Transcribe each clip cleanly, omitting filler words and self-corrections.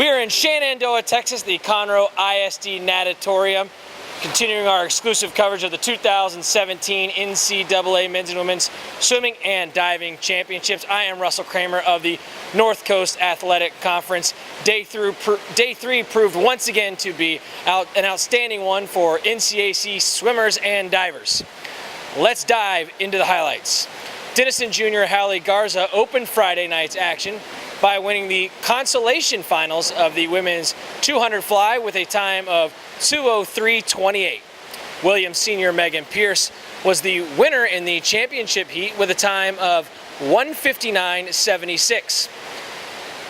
Here in Shenandoah, Texas, the Conroe ISD Natatorium, continuing our exclusive coverage of the 2017 NCAA Men's and Women's Swimming and Diving Championships. I am Russell Kramer of the North Coast Athletic Conference. Day 3 proved once again to be an outstanding one for NCAC swimmers and divers. Let's dive into the highlights. Denison junior Hallie Garza opened Friday night's action by winning the consolation finals of the women's 200 fly with a time of 2:03.28. Williams senior Megan Pierce was the winner in the championship heat with a time of 1:59.76.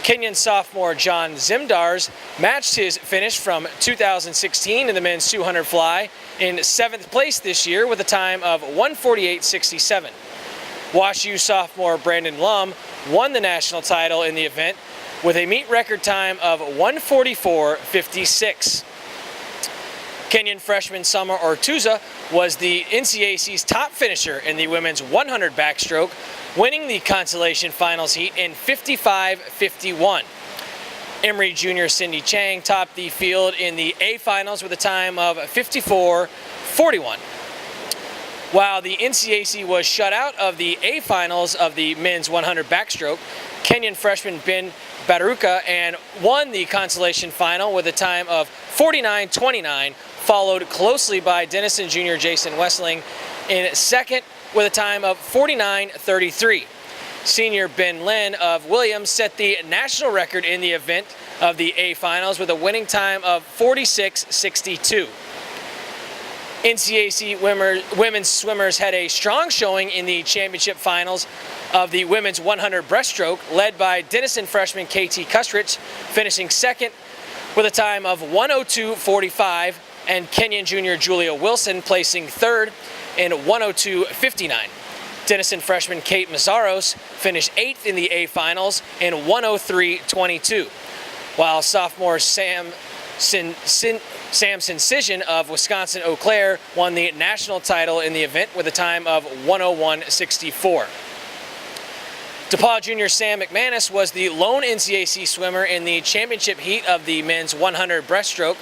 Kenyan sophomore John Zimdars matched his finish from 2016 in the men's 200 fly in 7th place this year with a time of 1:48.67. WashU sophomore Brandon Lum won the national title in the event with a meet record time of 1:44.56. Kenyan freshman Summer Ortuza was the NCAC's top finisher in the women's 100 backstroke, winning the consolation finals heat in 55.51. Emory junior Cindy Chang topped the field in the A finals with a time of 54.41. While the NCAC was shut out of the A finals of the men's 100 backstroke, Kenyan freshman Ben Baruka and won the consolation final with a time of 49.29, followed closely by Denison junior Jason Wessling in second with a time of 49.33. Senior Ben Lynn of Williams set the national record in the event of the A finals with a winning time of 46.62. NCAC women's swimmers had a strong showing in the championship finals of the women's 100 breaststroke, led by Denison freshman KT Kustrich, finishing second with a time of 1:02.45, and Kenyan junior Julia Wilson placing third in 1:02.59. Denison freshman Kate Mazzaros finished 8th in the A finals in 1:03.22, while sophomore Samson Cision of Wisconsin Eau Claire won the national title in the event with a time of 1:01.64. DePaul junior Sam McManus was the lone NCAC swimmer in the championship heat of the men's 100 breaststroke,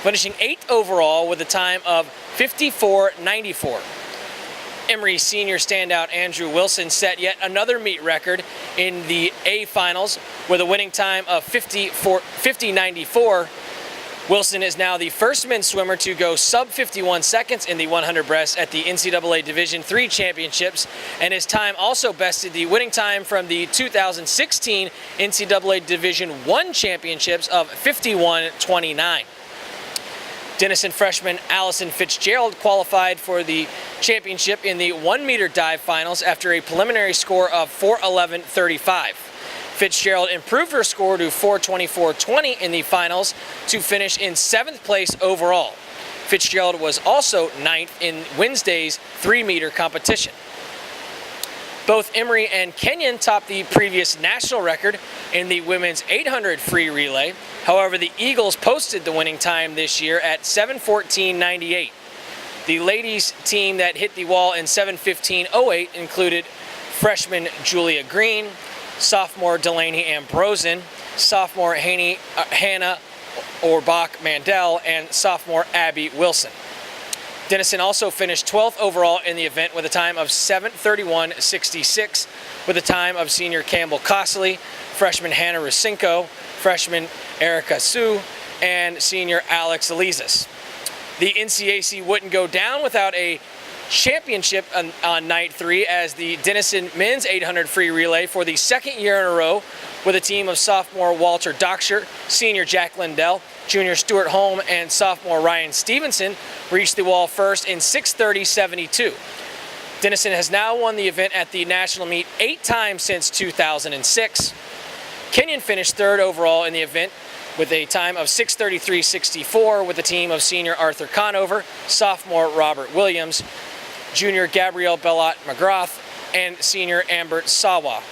finishing 8th overall with a time of 54.94. Emory senior standout Andrew Wilson set yet another meet record in the A finals with a winning time of 50.94. Wilson is now the first men's swimmer to go sub 51 seconds in the 100 breast at the NCAA Division III Championships, and his time also bested the winning time from the 2016 NCAA Division I Championships of 51.29. Denison freshman Allison Fitzgerald qualified for the championship in the 1-meter dive finals after a preliminary score of 4:11.35. Fitzgerald improved her score to 4:24.20 in the finals to finish in 7th place overall. Fitzgerald was also 9th in Wednesday's 3-meter competition. Both Emory and Kenyan topped the previous national record in the women's 800 free relay. However, the Eagles posted the winning time this year at 7:14.98. The ladies' team that hit the wall in 7:15.08 included freshman Julia Green, sophomore Delaney Ambrosen, sophomore Hannah Orbach Mandel, and sophomore Abby Wilson. Denison also finished 12th overall in the event with a time of 7:31.66, with a time of senior Campbell Costley, freshman Hannah Rusinko, freshman Erica Sue, and senior Alex Elizas. The NCAC wouldn't go down without a championship on night 3 as the Denison men's 800 free relay for the second year in a row with a team of sophomore Walter Docksher, senior Jack Lindell, junior Stuart Holm, and sophomore Ryan Stevenson reached the wall first in 6:30.72. Denison has now won the event at the national meet 8 times since 2006. Kenyan finished 3rd overall in the event with a time of 6:33.64 with a team of senior Arthur Conover, sophomore Robert Williams, junior Gabrielle Bellot McGrath, and senior Ambert Sawa.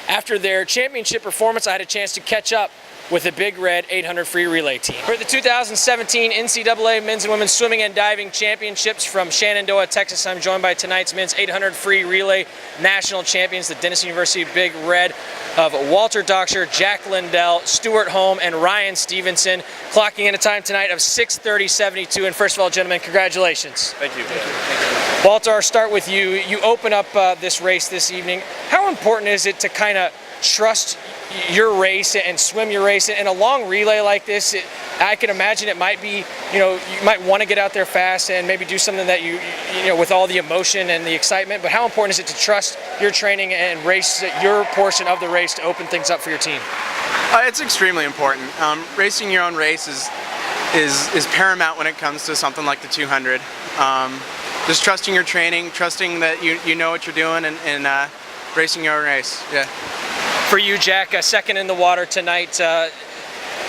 After their championship performance, I had a chance to catch up with the Big Red 800 free relay team. For the 2017 NCAA Men's and Women's Swimming and Diving Championships from Shenandoah, Texas, I'm joined by tonight's men's 800 free relay national champions, the Denison University Big Red of Walter Docksher, Jack Lindell, Stuart Holm, and Ryan Stevenson, clocking in a time tonight of 6:30.72. And first of all, gentlemen, congratulations. Thank you. Walter, I'll start with you. You open up this race this evening. How important is it to kind of trust your race and swim your race in a long relay like this? I can imagine it might be, you might want to get out there fast and maybe do something that you with all the emotion and the excitement, but how important is it to trust your training and race your portion of the race to open things up for your team? It's extremely important. Racing your own race is paramount when it comes to something like the 200. Just trusting your training, trusting that you know what you're doing, and racing your own race. Yeah. For you, Jack, second in the water tonight.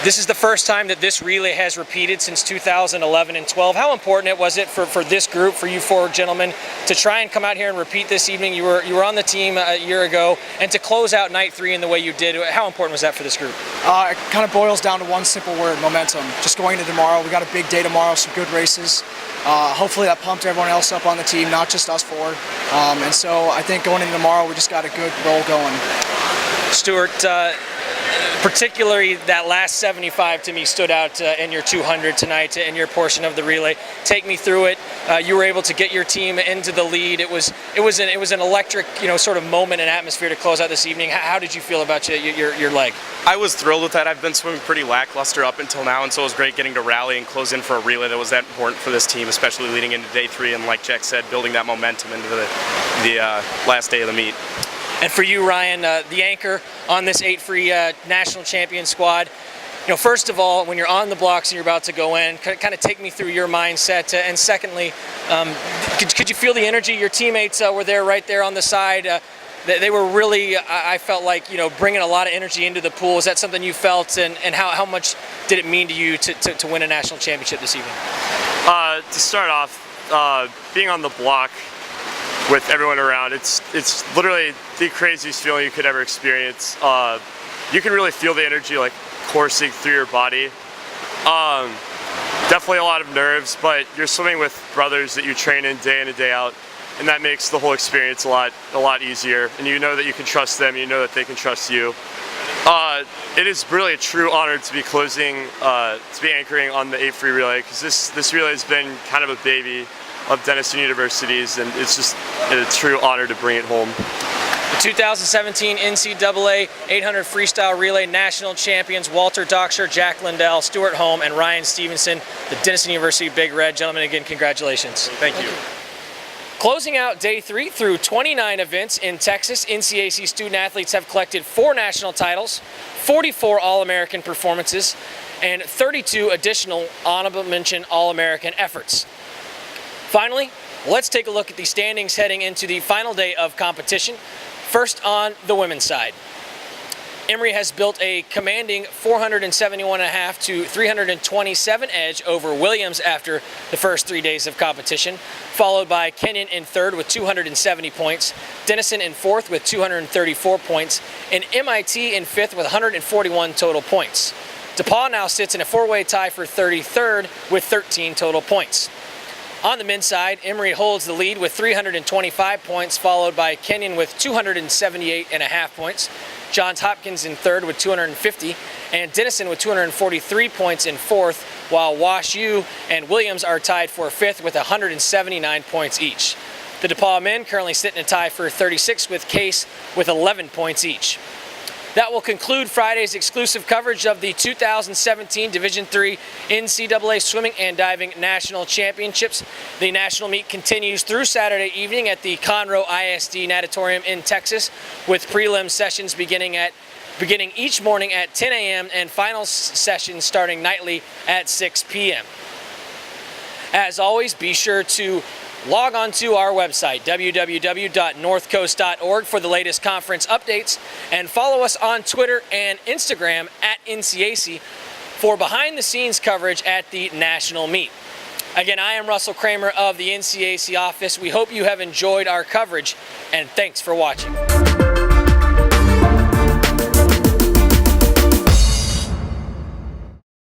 This is the first time that this relay has repeated since 2011 and 12. How important was it for this group, for you four gentlemen, to try and come out here and repeat this evening? You were on the team a year ago, and to close out night 3 in the way you did, how important was that for this group? It kind of boils down to one simple word: momentum. Just going into tomorrow, we got a big day tomorrow, some good races. Hopefully that pumped everyone else up on the team, not just us four. And so I think going into tomorrow, we just got a good roll going. Stuart, particularly that last 75 to me stood out in your 200 tonight in your portion of the relay. Take me through it. You were able to get your team into the lead. It was an electric sort of moment and atmosphere to close out this evening. How did you feel about your leg? I was thrilled with that. I've been swimming pretty lackluster up until now, and so it was great getting to rally and close in for a relay that was that important for this team, especially leading into day 3, and like Jack said, building that momentum into the last day of the meet. And for you, Ryan, the anchor on this 8 free national champion squad, first of all, when you're on the blocks and you're about to go in, kind of take me through your mindset. And secondly, could you feel the energy? Your teammates were there, right there on the side. They were really, I felt like, bringing a lot of energy into the pool. Is that something you felt? And how much did it mean to you to win a national championship this evening? To start off, being on the block with everyone around, it's literally the craziest feeling you could ever experience. You can really feel the energy like coursing through your body. Definitely a lot of nerves, but you're swimming with brothers that you train in and day out, and that makes the whole experience a lot easier. And you know that you can trust them, you know that they can trust you. It is really a true honor to be anchoring on the 8 free relay, because this relay has been kind of a baby of Denison University's, and it's just a true honor to bring it home. The 2017 NCAA 800 Freestyle Relay National Champions, Walter Docksher, Jack Lindell, Stuart Holm, and Ryan Stevenson, the Denison University Big Red. Gentlemen, again, congratulations. Thank you. Closing out day 3 through 29 events in Texas, NCAC student athletes have collected 4 national titles, 44 All-American performances, and 32 additional honorable mention All-American efforts. Finally, let's take a look at the standings heading into the final day of competition. First on the women's side. Emory has built a commanding 471.5 to 327 edge over Williams after the first 3 days of competition, followed by Kenyon in third with 270 points, Denison in fourth with 234 points, and MIT in fifth with 141 total points. DePaul now sits in a 4-way tie for 33rd with 13 total points. On the men's side, Emory holds the lead with 325 points, followed by Kenyon with 278.5 points, Johns Hopkins in third with 250, and Denison with 243 points in fourth, while Wash U and Williams are tied for fifth with 179 points each. The DePaul men currently sit in a tie for 36 with Case with 11 points each. That will conclude Friday's exclusive coverage of the 2017 Division III NCAA Swimming and Diving National Championships. The national meet continues through Saturday evening at the Conroe ISD Natatorium in Texas, with prelim sessions beginning each morning at 10 a.m. and final sessions starting nightly at 6 p.m. As always, be sure to log on to our website, www.northcoast.org, for the latest conference updates, and follow us on Twitter and Instagram at NCAC for behind-the-scenes coverage at the national meet. Again, I am Russell Kramer of the NCAC office. We hope you have enjoyed our coverage, and thanks for watching.